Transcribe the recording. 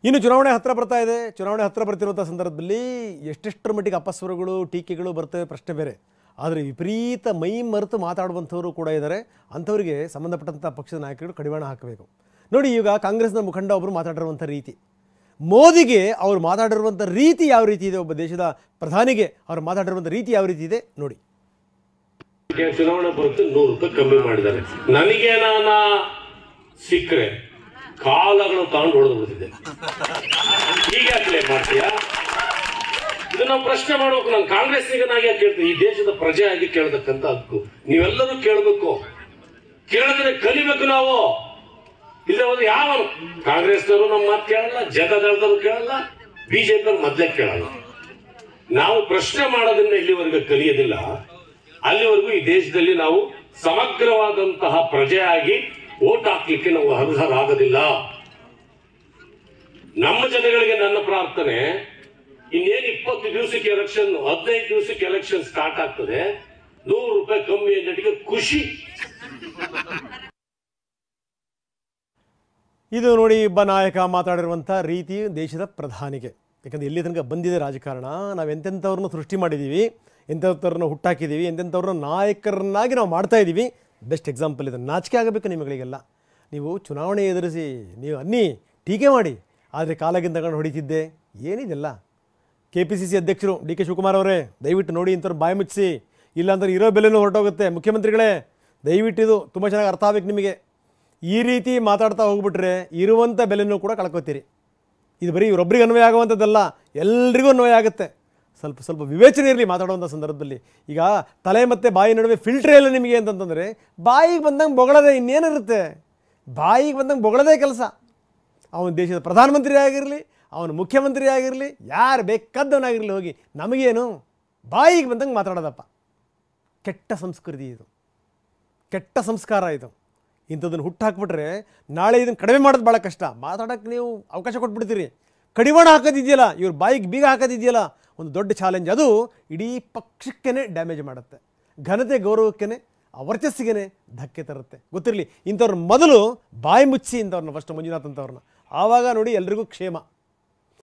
ಇನ್ನು ಚುನಾವಣೆ ಹತ್ತಿರ ಬರ್ತಾ ಇದೆ. ಚುನಾವಣೆ ಹತ್ತಿರ ಬರ್ತಿರುವಂಥ ಸಂದರ್ಭದಲ್ಲಿ ಎಷ್ಟೆಷ್ಟರ ಮಟ್ಟಿಗೆ ಅಪಸ್ವರಗಳು ಟೀಕೆಗಳು ಬರ್ತವೆ ಪ್ರಶ್ನೆ ಬೇರೆ. ಆದರೆ ವಿಪರೀತ ಮೈ ಮರೆತು ಮಾತಾಡುವಂಥವರು ಕೂಡ ಇದ್ದಾರೆ. ಅಂಥವರಿಗೆ ಸಂಬಂಧಪಟ್ಟಂಥ ಪಕ್ಷದ ನಾಯಕರು ಕಡಿವಾಣ ಹಾಕಬೇಕು. ನೋಡಿ, ಈಗ ಕಾಂಗ್ರೆಸ್ನ ಮುಖಂಡ ಒಬ್ಬರು ಮಾತಾಡಿರುವಂಥ ರೀತಿ, ಮೋದಿಗೆ ಅವರು ಮಾತಾಡಿರುವಂಥ ರೀತಿ ಯಾವ ರೀತಿ ಇದೆ, ಒಬ್ಬ ದೇಶದ ಪ್ರಧಾನಿಗೆ ಅವರು ಮಾತಾಡಿರುವಂಥ ರೀತಿ ಯಾವ ರೀತಿ ಇದೆ ನೋಡಿ. ಚುನಾವಣೆ ಬರುತ್ತೆ, 100 ರೂಪಾಯಿ ಕಮ್ಮಿ ಮಾಡಿದ್ದಾರೆ. ನನಗೆ ನಾನು ಸಿಕ್ಕರೆ ಕಾಲಗಳು ತಗೊಂಡು ಹೊಡೆದು ಬಿಡ್ತಿದ್ದೆ. ಈಗ ಯಾಕೆ ಮಾಡ್ತೀಯಾ? ಇದು ನಾವು ಪ್ರಶ್ನೆ ಮಾಡ್ಬೇಕು. ನಾನು ಕಾಂಗ್ರೆಸ್ನಿಗನಾಗಿ ಕೇಳ್ತೀನಿ, ಈ ದೇಶದ ಪ್ರಜೆ ಆಗಿ ಕೇಳತಕ್ಕಂತ ಹಕ್ಕು ನೀವೆಲ್ಲರೂ ಕೇಳಬೇಕು. ಕೇಳಿದ್ರೆ ಕಲಿಬೇಕು ನಾವು. ಇಲ್ಲ ಯಾವ ಕಾಂಗ್ರೆಸ್ನವರು ನಮ್ಮ ಮಾತು ಕೇಳಲ್ಲ, ಜನತಾದಳದವರು ಕೇಳಲ್ಲ, ಬಿಜೆಪಿ ಮೊದಲೇ ಕೇಳಲ್ಲ. ನಾವು ಪ್ರಶ್ನೆ ಮಾಡೋದನ್ನ ಇಲ್ಲಿವರೆಗೂ ಕಲಿಯೋದಿಲ್ಲ. ಅಲ್ಲಿವರೆಗೂ ಈ ದೇಶದಲ್ಲಿ ನಾವು ಸಮಗ್ರವಾದಂತಹ ಪ್ರಜೆಯಾಗಿ ವೋಟ್ ಹಾಕ್ಲಿಕ್ಕೆ ನಾವು ಅರ್ಹರಾಗೋದಿಲ್ಲ. ನಮ್ಮ ಜನಗಳಿಗೆ ನನ್ನ ಪ್ರಾರ್ಥನೆ, ಇನ್ನೇನು 20 ದಿವಸಕ್ಕೆ ಎಲೆಕ್ಷನ್, 15 ದಿವಸಕ್ಕೆ ಎಲೆಕ್ಷನ್ ಸ್ಟಾರ್ಟ್ ಆಗ್ತದೆ. 100 ರೂಪಾಯಿ ಕಮ್ಮಿ ಅನ್ನೋಟಿಗೆ ಖುಷಿ. ಇದು ನೋಡಿ, ಒಬ್ಬ ನಾಯಕ ಮಾತಾಡಿರುವಂಥ ರೀತಿ ದೇಶದ ಪ್ರಧಾನಿಗೆ. ಯಾಕಂದರೆ ಎಲ್ಲಿ ತನಕ ಬಂದಿದೆ ರಾಜಕಾರಣ, ನಾವು ಎಂತೆಂಥವ್ರನ್ನ ಸೃಷ್ಟಿ ಮಾಡಿದ್ದೀವಿ, ಎಂತೆಂಥವ್ರನ್ನ ಹುಟ್ಟಾಕಿದ್ದೀವಿ, ಎಂತೆಂಥವ್ರನ್ನ ನಾಯಕರನ್ನಾಗಿ ನಾವು ಮಾಡ್ತಾಯಿದ್ದೀವಿ. ಬೆಸ್ಟ್ ಎಕ್ಸಾಂಪಲ್ ಇದೆ. ನಾಚಿಕೆ ಆಗಬೇಕು ನಿಮಗಳಿಗೆಲ್ಲ. ನೀವು ಚುನಾವಣೆ ಎದುರಿಸಿ ನೀವು ಅನ್ನಿ ಟೀಕೆ ಮಾಡಿ, ಆದರೆ ಕಾಲಾಗಿಂದ ತಗೊಂಡು ಹೊಡಿತಿದ್ದೆ ಏನಿದೆಲ್ಲ. KPCC ಅಧ್ಯಕ್ಷರು DK ಶಿವಕುಮಾರ್ ಅವರೇ, ದಯವಿಟ್ಟು ನೋಡಿ, ಇಂಥವ್ರು ಬಾಯಿ ಮುಚ್ಚಿಸಿ, ಇಲ್ಲಾಂದ್ರೆ ಇರೋ ಬೆಲೆನೂ ಹೊರಟೋಗುತ್ತೆ. ಮುಖ್ಯಮಂತ್ರಿಗಳೇ, ದಯವಿಟ್ಟು ಇದು ತುಂಬ ಚೆನ್ನಾಗಿ ಅರ್ಥ ಆಗಬೇಕು ನಿಮಗೆ. ಈ ರೀತಿ ಮಾತಾಡ್ತಾ ಹೋಗ್ಬಿಟ್ರೆ ಇರುವಂಥ ಬೆಲೆನೂ ಕೂಡ ಕಳ್ಕೊತೀರಿ. ಇದು ಬರೀ ಇವರೊಬ್ಬರಿಗೆ ಅನ್ವಯ ಆಗುವಂಥದ್ದಲ್ಲ, ಎಲ್ರಿಗೂ ಅನ್ವಯ ಆಗುತ್ತೆ. ಸ್ವಲ್ಪ ವಿವೇಚನೆ ಇರಲಿ ಮಾತಾಡುವಂಥ ಸಂದರ್ಭದಲ್ಲಿ. ಈಗ ತಲೆ ಮತ್ತು ಬಾಯಿ ನಡುವೆ ಫಿಲ್ಟ್ರೇ ಇಲ್ಲ ನಿಮಗೆ ಅಂತಂತಂದರೆ, ಬಾಯಿಗೆ ಬಂದಂಗೆ ಬೊಗಳದೆ ಇನ್ನೇನಿರುತ್ತೆ? ಬಾಯಿಗೆ ಬಂದಂಗೆ ಬೊಗಳದೇ ಕೆಲಸ. ಅವನು ದೇಶದ ಪ್ರಧಾನಮಂತ್ರಿ ಆಗಿರಲಿ, ಅವನು ಮುಖ್ಯಮಂತ್ರಿ ಆಗಿರಲಿ, ಯಾರು ಬೇಕಾದವನಾಗಿರಲಿ, ಹೋಗಿ ನಮಗೇನು, ಬಾಯಿಗೆ ಬಂದಂಗೆ ಮಾತಾಡೋದಪ್ಪ. ಕೆಟ್ಟ ಸಂಸ್ಕೃತಿ ಇದು, ಕೆಟ್ಟ ಸಂಸ್ಕಾರ ಇದು. ಇಂಥದ್ದನ್ನು ಹುಟ್ಟಾಕ್ಬಿಟ್ರೆ ನಾಳೆ ಇದನ್ನು ಕಡಿಮೆ ಮಾಡೋದು ಭಾಳ ಕಷ್ಟ. ಮಾತಾಡೋಕ್ಕೆ ನೀವು ಅವಕಾಶ ಕೊಟ್ಬಿಡ್ತೀರಿ. ಕಡಿವಾಣ ಹಾಕೋದಿದೆಯಲ್ಲ, ಇವ್ರ ಬಾಯಿಗೆ ಬೀಗ ಹಾಕೋದಿದೆಯಲ್ಲ, ಒಂದು ದೊಡ್ಡ ಚಾಲೆಂಜ್. ಅದು ಇಡೀ ಪಕ್ಷಕ್ಕೇ ಡ್ಯಾಮೇಜ್ ಮಾಡುತ್ತೆ, ಘನತೆ ಗೌರವಕ್ಕೇ, ಆ ವರ್ಚಸ್ಸಿಗೆ ಧಕ್ಕೆ ತರುತ್ತೆ. ಗೊತ್ತಿರಲಿ, ಇಂಥವ್ರ ಮೊದಲು ಬಾಯಿ ಮುಚ್ಚಿ ಇಂಥವ್ರನ್ನ ಫಸ್ಟ್ ಮಂಜುನಾಥ್ ಅಂತವ್ರನ್ನ, ಆವಾಗ ನೋಡಿ ಎಲ್ರಿಗೂ ಕ್ಷೇಮ.